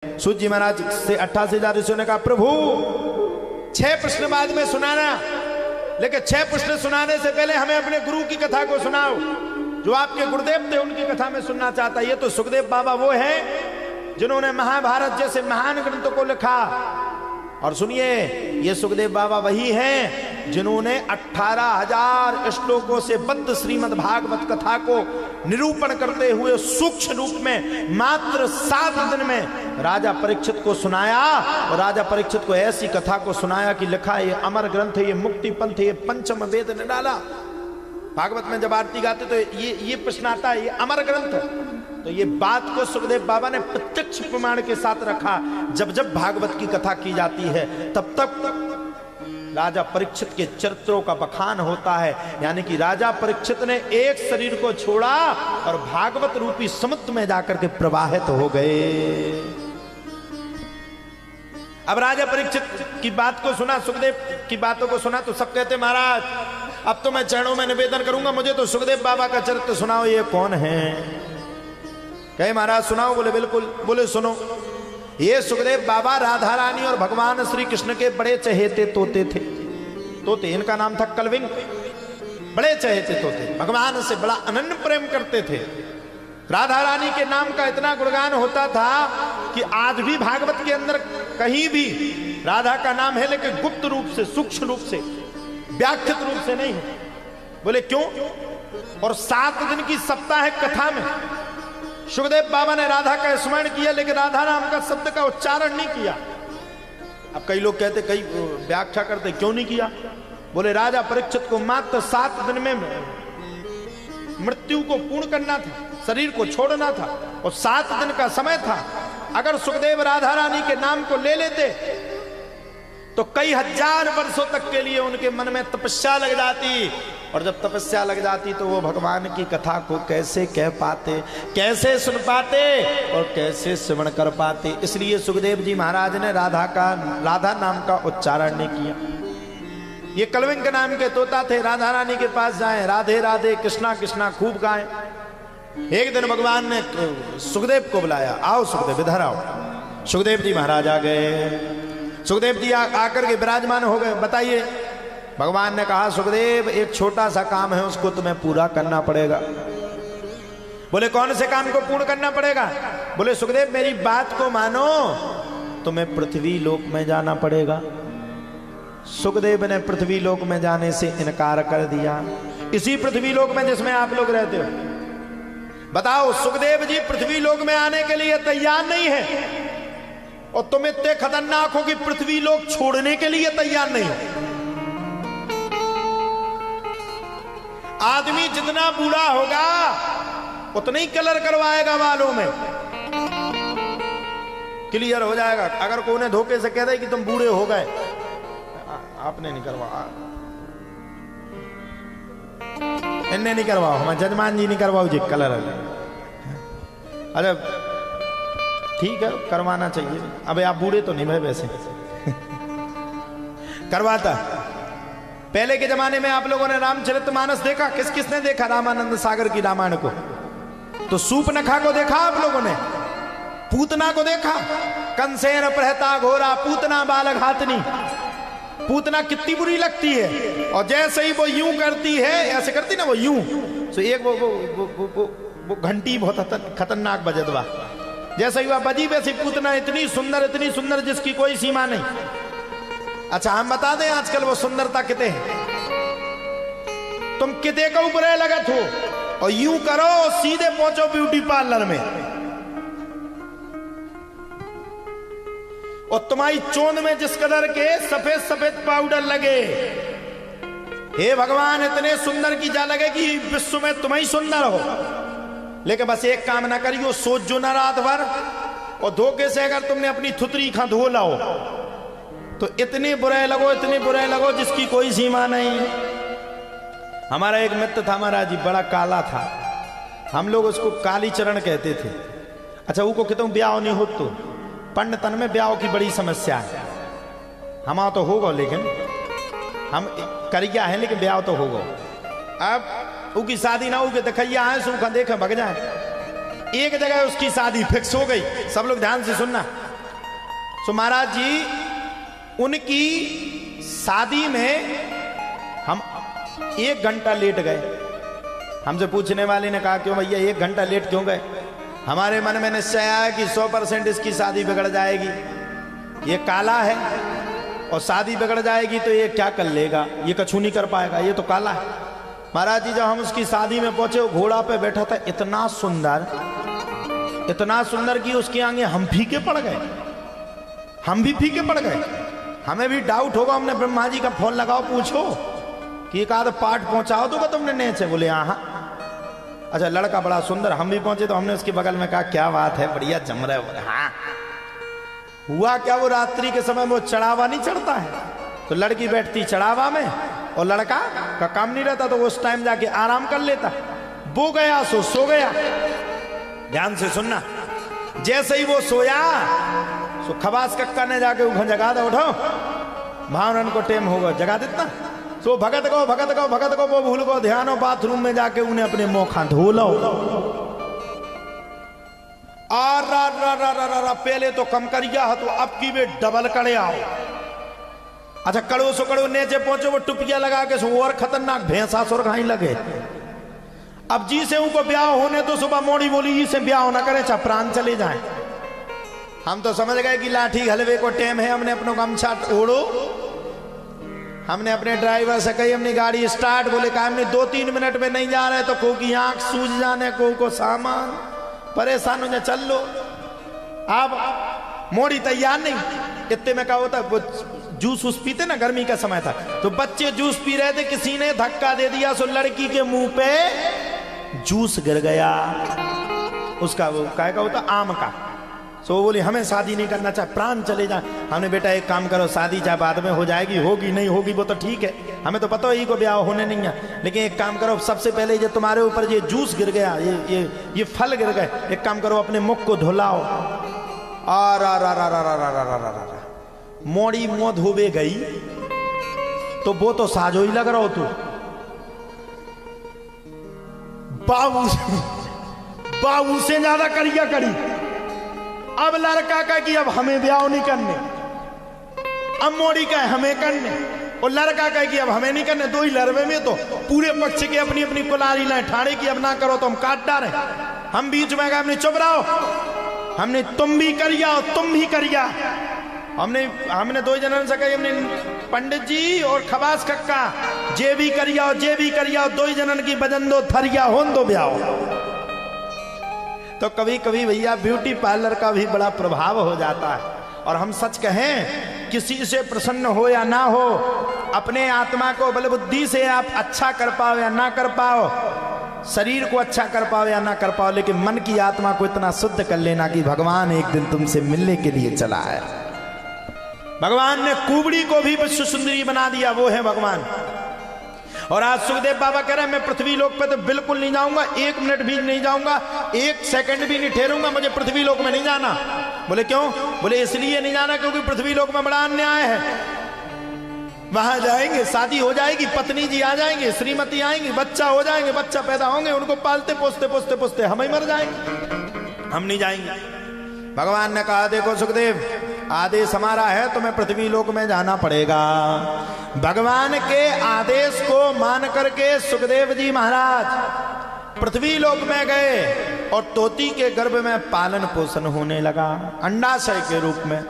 सूत जी महाराज से 88,000 ऋषियों ने कहा प्रभु 6 प्रश्न बाद में सुनाना, लेकिन 6 प्रश्न सुनाने से पहले हमें अपने गुरु की कथा को सुनाओ, जो आपके गुरुदेव थे उनकी कथा में सुनना चाहता। ये तो सुखदेव बाबा वो है जिन्होंने महाभारत जैसे महान ग्रंथों को लिखा। और सुनिए, ये सुखदेव बाबा वही हैं जिन्होंने 18,000 श्लोकों से बद्ध श्रीमद् भागवत कथा को निरूपण करते हुए सूक्ष्म रूप में मात्र 7 दिन में राजा परीक्षित को सुनाया। और राजा परीक्षित को ऐसी कथा को सुनाया कि लिखा ये अमर ग्रंथ है, ये मुक्ति पंथ है, ये पंचम वेद ने डाला। भागवत में जब आरती गाते तो ये प्रश्न आता है, ये अमर ग्रंथ है। तो ये बात को सुखदेव बाबा ने प्रत्यक्ष प्रमाण के साथ रखा। जब जब भागवत की कथा की जाती है तब तक राजा परीक्षित के चरित्रों का बखान होता है। यानी कि राजा परीक्षित ने एक शरीर को छोड़ा और भागवत रूपी समुद्र में जाकर के प्रवाहित हो गए। अब राजा परीक्षित की बात को सुना, सुखदेव की बातों को सुना तो सब कहते महाराज अब तो मैं चरणों में निवेदन करूंगा, मुझे तो सुखदेव बाबा का चरित्र सुनाओ, ये कौन है? कहे महाराज सुनाओ। बोले बिल्कुल। बोले सुनो, ये सुखदेव बाबा राधा रानी और भगवान श्री कृष्ण के बड़े चहेते तोते थे। तोते, इनका नाम था कलविंग। बड़े चहेते तोते, भगवान से बड़ा अनन्य प्रेम करते थे। राधा रानी के नाम का इतना गुणगान होता था कि आज भी भागवत के अंदर कहीं भी राधा का नाम है, लेकिन गुप्त रूप से, सूक्ष्म रूप से, व्याख्यात रूप से नहीं है। बोले क्यों? और 7 दिन की सप्ताह कथा में सुखदेव बाबा ने राधा का स्मरण किया, लेकिन राधा नाम का शब्द का उच्चारण नहीं किया। अब कई लोग कहते, कई व्याख्या करते क्यों नहीं किया? बोले राजा परीक्षित को मात्र 7 दिन में मृत्यु को पूर्ण करना था, शरीर को छोड़ना था, और 7 दिन का समय था। अगर सुखदेव राधा रानी के नाम को ले लेते तो कई हजार वर्षों तक के लिए उनके मन में तपस्या लग जाती, और जब तपस्या लग जाती तो वो भगवान की कथा को कैसे कह पाते, कैसे सुन पाते और कैसे श्रवण कर पाते। इसलिए सुखदेव जी महाराज ने राधा नाम का उच्चारण नहीं किया। ये कलविंग के नाम के तोता थे, राधा रानी के पास जाएं, राधे राधे कृष्णा कृष्णा खूब गाएं। एक दिन भगवान ने सुखदेव को बुलाया, आओ सुखदेव इधर आओ। सुखदेव जी महाराज आ गए। सुखदेव जी आकर के विराजमान हो गए। बताइए। भगवान ने कहा सुखदेव एक छोटा सा काम है, उसको तुम्हें पूरा करना पड़ेगा। बोले कौन से काम को पूर्ण करना पड़ेगा? बोले सुखदेव मेरी बात को मानो, तुम्हें पृथ्वी लोक में जाना पड़ेगा। सुखदेव ने पृथ्वी लोक में जाने से इनकार कर दिया। इसी पृथ्वी लोक में जिसमें आप लोग रहते हो। बताओ, सुखदेव जी पृथ्वी लोक में आने के लिए तैयार नहीं है, और तुम इतने खतरनाक हो कि पृथ्वी लोक छोड़ने के लिए तैयार नहीं हो। आदमी जितना बूढ़ा होगा उतना ही कलर करवाएगा बालों में, क्लियर हो जाएगा। अगर कोई ने धोखे से कह दे कि तुम बूढ़े हो गए, आपने नहीं करवा, इनने नहीं करवाओ, हम जजमान जी नहीं करवाओ जी कलर। अरे ठीक है, करवाना चाहिए। अबे आप बूढ़े तो नहीं भाई वैसे करवाता। पहले के जमाने में आप लोगों ने रामचरितमानस देखा? किस किसने देखा रामानंद सागर की रामायण को? तो सूपनखा को देखा आप लोगों ने? पूतना को देखा? कंसेन प्रहता घोरा पूतना बालघातनी। पूतना कितनी बुरी लगती है, और जैसे ही वो यूं करती है, ऐसे करती ना वो यूं, तो एक वो घंटी बहुत खतरनाक बजदवा, जैसे ही वह बजी वैसी पूतना इतनी सुंदर जिसकी कोई सीमा नहीं। अच्छा हम बता दें आजकल वो सुंदरता किते है? तुम किते का ऊपर लगत हो और यूं करो सीधे पहुंचो ब्यूटी पार्लर में, और तुम्हारी चोंद में जिस कलर के सफेद सफेद पाउडर लगे, हे भगवान इतने सुंदर की जा लगे कि विश्व में तुम ही सुंदर हो। लेकिन बस एक काम ना करियो, सोच जो ना रात भर, और धोखे से अगर तुमने अपनी थुतरी खा धो लाओ तो इतने बुरे लगो जिसकी कोई सीमा नहीं। हमारा एक मित्र था महाराज जी, बड़ा काला था, हम लोग उसको काली चरण कहते थे। अच्छा वो को कहते हूँ ब्याह नहीं हो, तो पंडितन में ब्याह की बड़ी समस्या है। हमारा तो होगा, लेकिन हम करिया है, लेकिन ब्याह तो होगा। अब उसकी शादी ना हो के देखिया है, देखे भग जाए। एक जगह उसकी शादी फिक्स हो गई। सब लोग ध्यान से सुनना, सो महाराज जी उनकी शादी में हम 1 घंटा लेट गए। हमसे पूछने वाले ने कहा क्यों भैया 1 घंटा लेट क्यों गए? हमारे मन में निश्चय आया कि 100% इसकी शादी बिगड़ जाएगी, ये काला है और शादी बिगड़ जाएगी तो ये क्या कर लेगा, ये कछु नहीं कर पाएगा, ये तो काला है। महाराज जी जब हम उसकी शादी में पहुंचे, वो घोड़ा पे बैठा था, इतना सुंदर कि उसके आगे हम फीके पड़ गए, हम भी फीके पड़ गए। हमें भी डाउट होगा, हमने ब्रह्मा जी का फोन लगाओ, पूछो कि एक आध पाठ पहुंचाओ तो तुमने नीचे? बोले हाँ। अच्छा लड़का बड़ा सुंदर। हम भी पहुंचे तो हमने उसके बगल में कहा क्या बात है, बढ़िया जम रहा है। बोले हाँ। हुआ क्या, वो रात्रि के समय में वो चढ़ावा नहीं चढ़ता है, तो लड़की बैठती चढ़ावा में और लड़का का काम नहीं रहता, तो वो उस टाइम जाके आराम कर लेता। वो गया सो गया। ध्यान से सुनना, जैसे ही वो सोया सो खबास कक्का ने जाके उनको जगा दे, उठो भावरन को टेम होगा, जगा देता। सो भगत को वो भूल को ध्यानो, बाथरूम में जाके उन्हें अपने मोखा धो लो। पहले तो कम करिया तो अब की वे डबल करे आओ। अच्छा कड़ो सो कड़ो नीचे पहुंचे, वो टुपिया लगा के सो और खतरनाक भैंसा सुर खाई लगे। अब जी से उनको ब्याह होने तो सुबह मोड़ी बोली जी से ब्याह ना करे, चाहे प्राण चले जाए। हम तो समझ गए कि लाठी हलवे को टेम है, हमने अपनों गमछा ओढ़ो। हमने अपने ड्राइवर से कही अपनी गाड़ी स्टार्ट, बोले कहा हमने 2-3 मिनट में नहीं जा रहे तो को की आंख सूझ जाने, को सामान परेशान हो जाए, चल लो। अब मोड़ी तैयार नहीं, इतने में क्या होता, वो जूस उस पीते ना, गर्मी का समय था तो बच्चे जूस पी रहे थे, किसी ने धक्का दे दिया, सो लड़की के मुंह पे जूस गिर गया। उसका वो काय का होता, आम का। सो बोली हमें शादी नहीं करना, चाहे प्राण चले जाए। हमने बेटा एक काम करो, शादी चाहे बाद में हो जाएगी, होगी नहीं होगी वो तो ठीक है, हमें तो पता है को ब्याह होने नहीं है, लेकिन एक काम करो, सबसे पहले ये तुम्हारे ऊपर ये जूस गिर गया, ये फल गिर गए, एक काम करो अपने मुख को धुलाओ। मोड़ी मुंह धोबे गई तो वो तो साजो ही लग रहा हो तू। बाबू से ज्यादा करिया करी। अब लड़का का कि अब हमें ब्याह नहीं करने, अब मोड़ी का हमें करने, और लड़का का कि अब हमें नहीं करने। दो ही लड़वे में तो पूरे पक्ष के अपनी अपनी कुलारी लाए ठाणे की, अब ना करो तो हम काट डाले। हम बीच में हमने चुप रहो, हमने तुम भी करिया और तुम भी करिया। हमने 2 जनन से कही, हमने पंडित जी और खबास कक्का जे भी करिया और जे भी करिया, 2 जनन की बजन दो थरिया होन दो ब्याह। तो कभी कभी भैया ब्यूटी पार्लर का भी बड़ा प्रभाव हो जाता है। और हम सच कहें, किसी से प्रसन्न हो या ना हो, अपने आत्मा को बल बुद्धि से आप अच्छा कर पाओ या ना कर पाओ, शरीर को अच्छा कर पाओ या ना कर पाओ, लेकिन मन की आत्मा को इतना शुद्ध कर लेना कि भगवान एक दिन तुमसे मिलने के लिए चला है। भगवान ने कुबड़ी को भी विश्व सुंदरी बना दिया, वो है भगवान। और आज सुखदेव बाबा कह रहे हैं मैं पृथ्वी लोक पे तो बिल्कुल नहीं जाऊंगा, 1 मिनट भी नहीं जाऊंगा, 1 सेकंड भी नहीं ठहरूंगा, मुझे पृथ्वी लोक में नहीं जाना। बोले क्यों? बोले इसलिए नहीं जाना क्योंकि पृथ्वी लोक में बड़ा अन्याय है। वहां जाएंगे, शादी हो जाएगी, पत्नी जी आ जाएंगे, श्रीमती आएंगी, बच्चा हो जाएंगे, बच्चा पैदा होंगे, उनको पालते पोसते हम ही मर जाएंगे, हम नहीं जाएंगे। भगवान ने कहा देखो सुखदेव, आदेश हमारा है, तुम्हें पृथ्वी लोक में जाना पड़ेगा। भगवान के आदेश को मान करके सुखदेव जी महाराज पृथ्वी लोक में गए और तोती के गर्भ में पालन पोषण होने लगा, अंडाशय के रूप में।